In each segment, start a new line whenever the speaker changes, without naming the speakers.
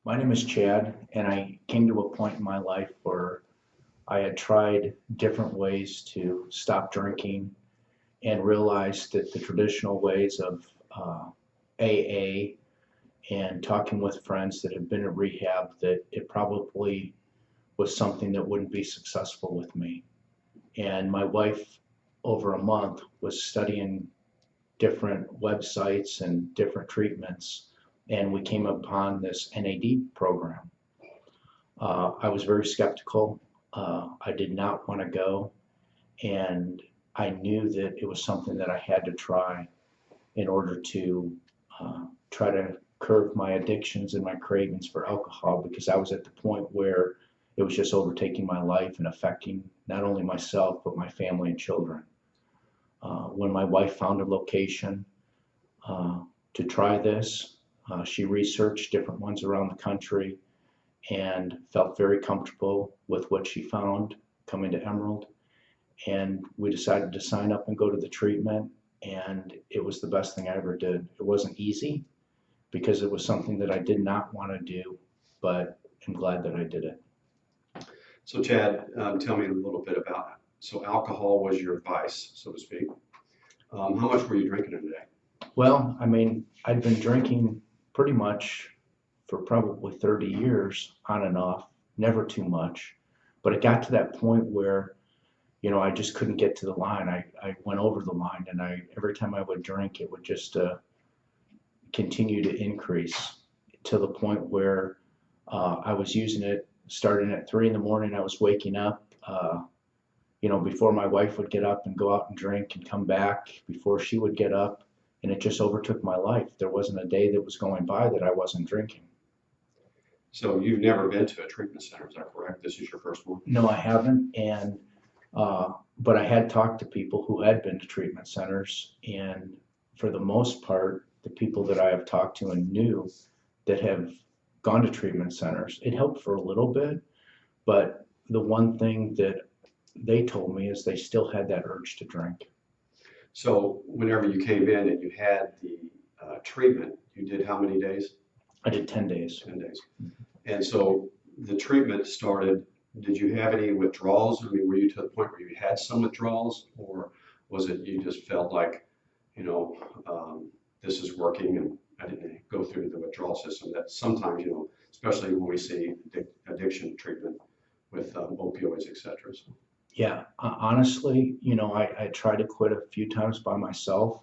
My name is Chad, and I came to a point in my life where I had tried different ways to stop drinking and realized that the traditional ways of AA and talking with friends that had been in rehab, that it probably was something that wouldn't be successful with me. And my wife, over a month, was studying different websites and different treatments, and we came upon this NAD program. I was very skeptical. I did not want to go, and I knew that it was something that I had to try in order to try to curb my addictions and my cravings for alcohol, because I was at the point where it was just overtaking my life and affecting not only myself but my family and children. When my wife found a location uh, to try this, she researched different ones around the country and felt very comfortable with what she found coming to Emerald. And we decided to sign up and go to the treatment. And it was the best thing I ever did. It wasn't easy because it was something that I did not want to do, but I'm glad that I did it.
So Chad, tell me a little bit about, so alcohol was your vice, so to speak. How much were you drinking in a day?
Well, I mean, I'd been drinking pretty much for probably 30 years on and off, never too much. But it got to that point where I just couldn't get to the line. I went over the line, and every time I would drink, it would just continue to increase to the point where I was using it starting at 3 in the morning. I was waking up, before my wife would get up and go out and drink and come back before she would get up, and it just overtook my life. There wasn't a day that was going by that I wasn't drinking.
So you've never been to a treatment center, is that correct? This is your first one?
No, I haven't, and but I had talked to people who had been to treatment centers, and for the most part, the people that I have talked to and knew that have gone to treatment centers, it helped for a little bit, but the one thing that they told me is they still had that urge to drink.
So whenever you came in and you had the treatment, you did how many days?
I did 10 days.
10 days. And so the treatment started, did you have any withdrawals? I mean, were you to the point where you had some withdrawals, or was it you just felt like, you know, this is working and I didn't go through the withdrawal system that sometimes, especially when we see addiction treatment with opioids, et cetera. So,
Yeah, honestly, I tried to quit a few times by myself,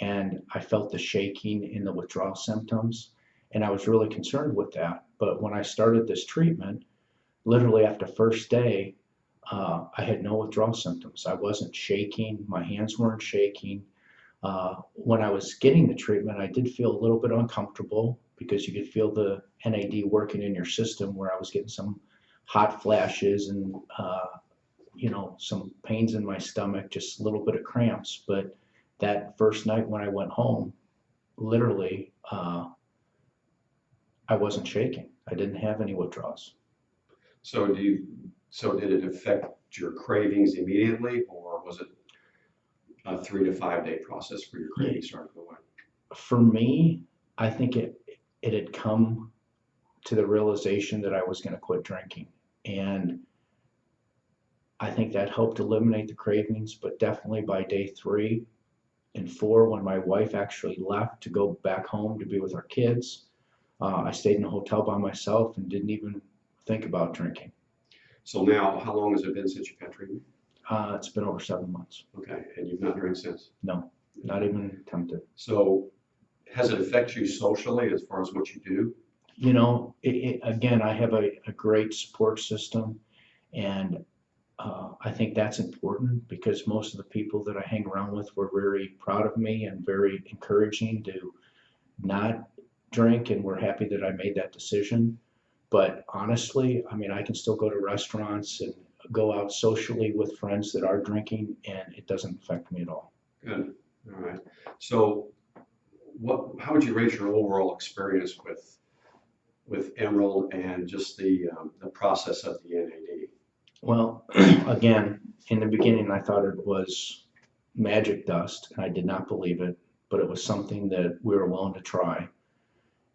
and I felt the shaking in the withdrawal symptoms, and I was really concerned with that. But when I started this treatment, literally after first day, I had no withdrawal symptoms. I wasn't shaking, my hands weren't shaking. When I was getting the treatment, I did feel a little bit uncomfortable because you could feel the NAD working in your system, where I was getting some hot flashes and some pains in my stomach, just a little bit of cramps. But that first night when I went home, literally, I wasn't shaking. I didn't have any withdrawals.
so did it affect your cravings immediately, or was it a 3 to 5 day process for your
Yeah,
cravings started to go away?
for me, I think it had come to the realization that I was going to quit drinking, and I think that helped eliminate the cravings. But definitely by day 3 and 4, when my wife actually left to go back home to be with our kids, I stayed in a hotel by myself and didn't even think about drinking.
So now, how long has it been since you've had treatment?
It's been over 7 months.
Okay, and you've not drank since.
No, not even tempted.
So has it affected you socially as far as what you do?
Again, I have a great support system, and I think that's important because most of the people that I hang around with were very proud of me and very encouraging to not drink, and were happy that I made that decision. But honestly, I mean, I can still go to restaurants and go out socially with friends that are drinking, and it doesn't affect me at all.
Good. All right. So how would you rate your overall experience with Emerald and just the process of the NAD?
Well, again, in the beginning, I thought it was magic dust, and I did not believe it, but it was something that we were willing to try.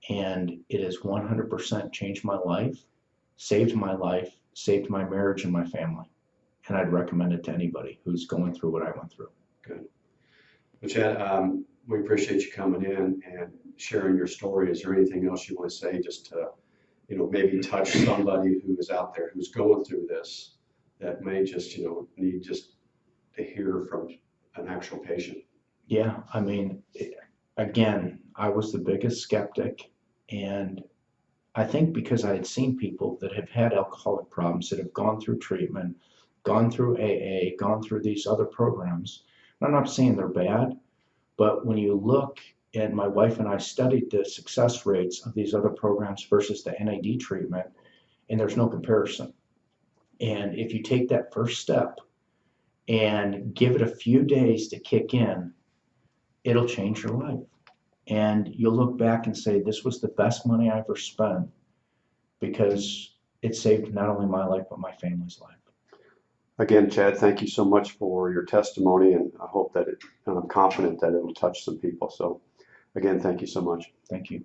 And it has 100% changed my life, saved my life, saved my marriage and my family. And I'd recommend it to anybody who's going through what I went through.
Good. Well, Chad, we appreciate you coming in and sharing your story. Is there anything else you want to say just to, maybe touch somebody who is out there who's going through this that may just, need just to hear from an actual patient?
Yeah, I mean, again, I was the biggest skeptic. And I think because I had seen people that have had alcoholic problems that have gone through treatment, gone through AA, gone through these other programs. I'm not saying they're bad, but when you look, and my wife and I studied the success rates of these other programs versus the NAD treatment, and there's no comparison. And if you take that first step and give it a few days to kick in, it'll change your life. And you'll look back and say, this was the best money I ever spent because it saved not only my life, but my family's life.
Again, Chad, thank you so much for your testimony, and I hope that and I'm confident that it will touch some people. So again, thank you so much.
Thank you.